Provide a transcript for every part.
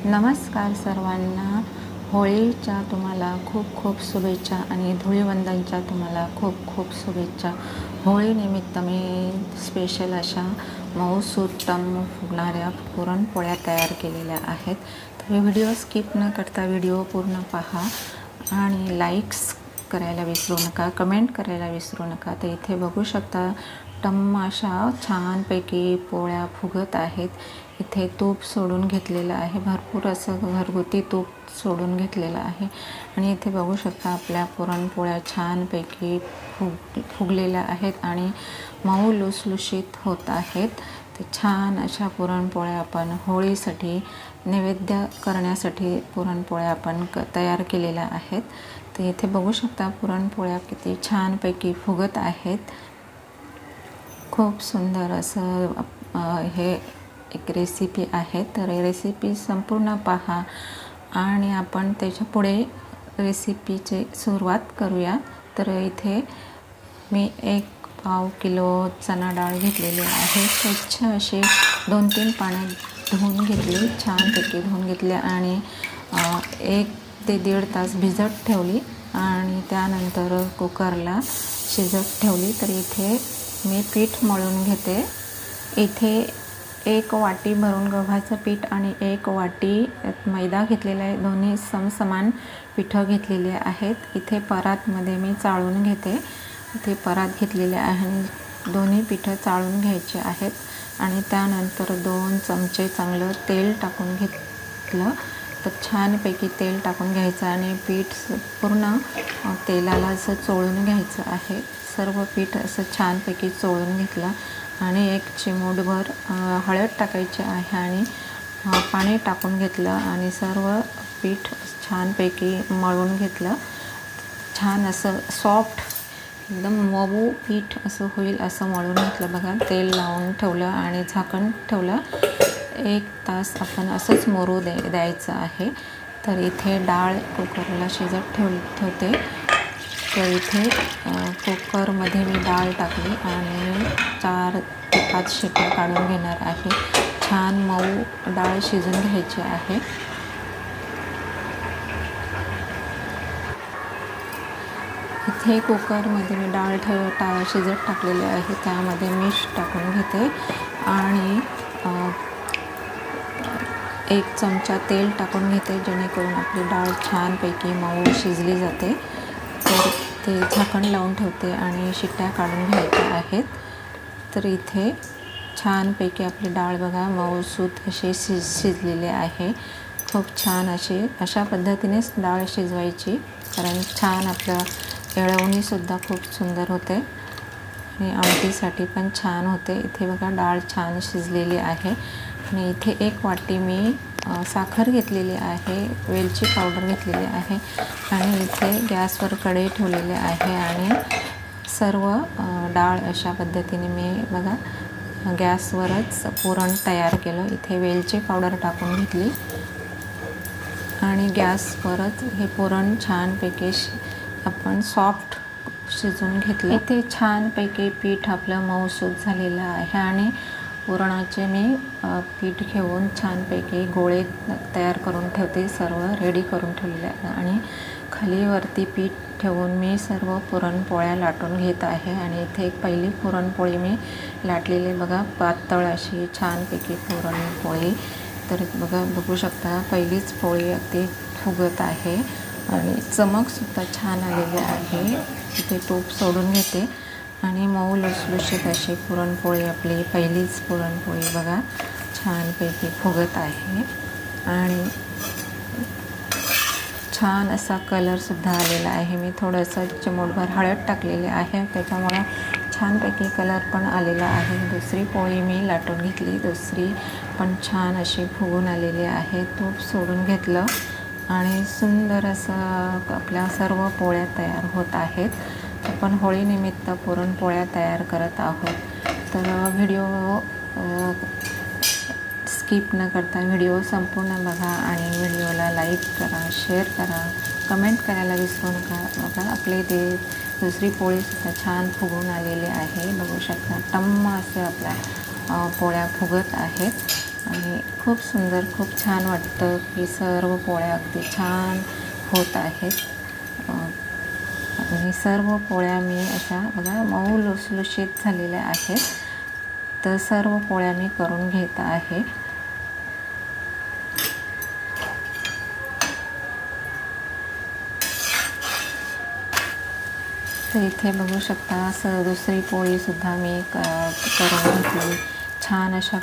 नमस्कार सर्वांना. होळीच्या तुम्हाला खूप खूप शुभेच्छा आणि धुळीवंदनच्या तुम्हाला खूप खूप शुभेच्छा. होळीनिमित्त मी स्पेशल अशा मऊसूत टम्म फुगणाऱ्या पुरणपोळ्या तयार केलेल्या आहेत. तर व्हिडिओ स्किप न करता व्हिडिओ पूर्ण पहा आणि लाईक्स करायला विसरू नका, कमेंट करायला विसरू नका. तर इथे बघू शकता टम्म अशा छानपैकी पोळ्या फुगत आहेत. इथे तूप सोडून घेतलेलं आहे, भरपूर असं घरगुती तूप सोडून घेतलेलं आहे. आणि इथे बघू शकता आपल्या पुरणपोळ्या छानपैकी फुगलेल्या आहेत आणि मऊ लुसलुशीत होत आहेत. ते छान अशा पुरणपोळ्या आपण होळीसाठी नैवेद्य करण्यासाठी पुरणपोळ्या आपण तयार केलेल्या आहेत. तर इथे बघू शकता पुरणपोळ्या किती छानपैकी फुगत आहेत. खूप सुंदर असं हे एक रेसिपी आहे. तर रेसिपी संपूर्ण पहा आणि आपण त्याच्या पुढे रेसिपीची सुरुवात करूया. तर इथे मी 1 किलो चणा डाळ घेतलेली आहे. स्वच्छ अशी 2-3 पाण्यात धुवून घेतली, छानपैकी धुवून घेतली आणि 1 ते 1.5 तास भिजत ठेवली आणि त्यानंतर कुकरला शिजत ठेवली. तर इथे मी पीठ मळून घेते. इथे 1 वाटी भरून गव्हाचं पीठ आणि 1 वाटी मैदा घेतलेला आहे. दोन्ही समसमान पिठं घेतलेली आहेत. इथे परातमध्ये मी चाळून घेते. इथे परात घेतलेले आहे आणि दोन्ही पिठं चाळून घ्यायचे आहेत. आणि त्यानंतर 2 चमचे चांगलं तेल टाकून घेतलं. तर छानपैकी तेल टाकून घ्यायचं आणि पीठ पूर्ण तेलाला असं चोळून घ्यायचं आहे. सर्व पीठ असं छानपैकी चोळून घेतलं आणि 1 चिमूटभर हळद टाकायची आहे आणि पाणी टाकून घेतलं आणि सर्व पीठ छानपैकी मळून घेतलं. छान असं सॉफ्ट एकदम मऊ पीठ असं होईल असं मळून घेतलं. बघा, तेल लावून ठेवलं आणि झाकण ठेवलं. 1 तास आपण असंच मुरू द्यायचं आहे. तर इथे डाळ कुकरला शिजत ठेवते. तर इथे कुकरमध्ये मी डाळ टाकली आणि 4 ते 5 शिट्ट्या काढून घेणार आहे. छान मऊ डाळ शिजून घ्यायची आहे. इथे कुकरमध्ये मी डाळ शिजत टाकलेली आहे. त्यामध्ये मीठ टाकून घेते आणि 1 चमचा तेल टाकून घेते, जेणेकरून आपली डाळ छानपैकी मऊ शिजली जाते. तर ते झाकण लावून ठेवते आणि शिट्ट्या काढून घ्यायच्या आहेत. तर इथे छानपैकी आपली डाळ बघा मऊसूत अशी शिजलेली आहे. खूप छान अशा पद्धतीनेच डाळ शिजवायची, कारण छान आपलं येळवणीसुद्धा खूप सुंदर होते आणि आमटीसाठी पण छान होते. इथे बघा डाळ छान शिजलेली आहे आणि इथे 1 वाटी मी साखर घेतलेली आहे, वेलची पावडर घेतलेली आहे आणि इथे गॅसवर कढई ठेवलेली आहे आणि सर्व डाळ अशा पद्धतीने मी बघा गॅसवरच पुरण तयार केलं. इथे वेलची पावडर टाकून घेतली आणि गॅसवरच हे पुरण छानपैकी आपण सॉफ्ट शिजवून घेतलं. इथे छानपैकी पीठ आपलं मऊसूत झालेलं आहे आणि पुरणाचे मी पीठ घेऊन छानपैकी गोळे तयार करून ठेवते. सर्व रेडी करून ठेवलेले आहे आणि खालीवरती पीठ ठेवून मी सर्व पुरणपोळ्या लाटून घेत आहे. आणि इथे एक पहिली पुरणपोळी मी लाटलेली बघा, पातळ अशी छानपैकी पुरणपोळी. तर बघू शकता पहिलीच पोळी अगदी फुगत आहे आणि चमकसुद्धा छान आलेली आहे. इथे तूप सोडून घेते आणि मऊ लुसलुशीत अशी पुरणपोळी आपली पहिलीच पुरणपोळी बघा छानपैकी फुगत आहे आणि छान असा कलरसुद्धा आलेला आहे. मी थोडंसं चिमूटभर हळद टाकलेली आहे, त्याच्यामुळं छानपैकी कलर पण आलेला आहे. दुसरी पोळी मी लाटून घेतली, दुसरी पण छान अशी फुगून आलेली आहे. तूप सोडून घेतलं आणि सुंदर असं आपल्या सर्व पोळ्या तयार होत आहेत. आपण होळीनिमित्त पुरणपोळ्या तयार करत आहोत. तर व्हिडिओ स्किप न करता व्हिडिओ संपूर्ण बघा आणि व्हिडिओला लाईक करा, शेअर करा, कमेंट करायला विसरू नका. बघा आपले ते दुसरी पोळीसुद्धा छान फुगून आलेली आहे. बघू शकता टम्म असे आपल्या पोळ्या फुगत आहेत. आणि खूप सुंदर, खूप छान वाटतं की सर्व पोळ्या अगदी छान होत आहेत. आणि सर्व पोळ्या मी अशा बघा मऊ लुसलुशीत झालेल्या आहेत. तर सर्व पोळ्या मी करून घेत आहे. तर इथे बघू शकता दुसरी पोळीसुद्धा मी करून घेतली. छान अशा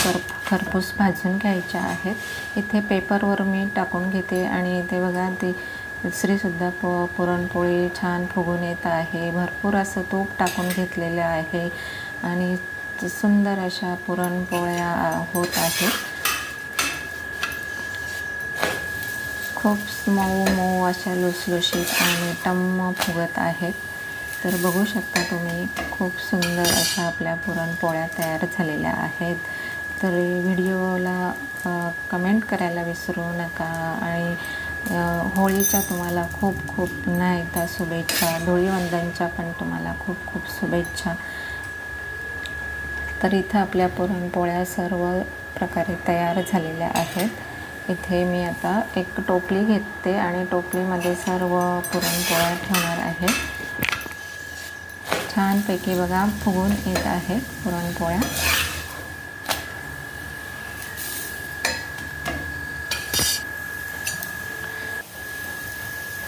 खरपूस भाजून घ्यायच्या आहेत. इथे पेपरवर मी टाकून घेते आणि इथे बघा ती दुसरीसुद्धा पुरणपोळी छान फुगून येत आहे. भरपूर असं तूप टाकून घेतलेलं आहे आणि सुंदर अशा पुरणपोळ्या होत आहेत. खूप मऊ मऊ अशा लुसलुशीत आणि टम्म फुगत आहेत. तर बघू शकता तुम्ही खूप सुंदर अशा आपल्या पुरणपोळ्या तयार झालेल्या आहेत. तर व्हिडिओला कमेंट करायला विसरू नका आणि होळीच्या तुम्हाला खूप खूप पुन्हा एकदा शुभेच्छा. धुळीवंदनच्या पण तुम्हाला खूप खूप शुभेच्छा. तर इथं आपल्या पुरणपोळ्या सर्व प्रकारे तयार झालेल्या आहेत. इथे मी आता एक टोपली घेते आणि टोपलीमध्ये सर्व पुरणपोळ्या ठेवणार आहे. छानपैकी बघा फुगून येत आहे पुरणपोळ्या.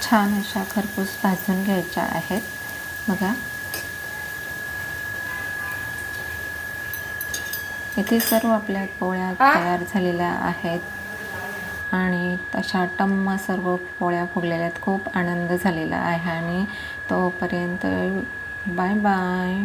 छान अशा खरपूस भाजून घ्यायच्या आहेत बघा. इथे सर्व आपल्या पोळ्या तयार झालेल्या आहेत आणि तशा टम्म सर्व पोळ्या फुगलेल्या आहेत. खूप आनंद झालेला आहे आणि तोपर्यंत बाय बाय.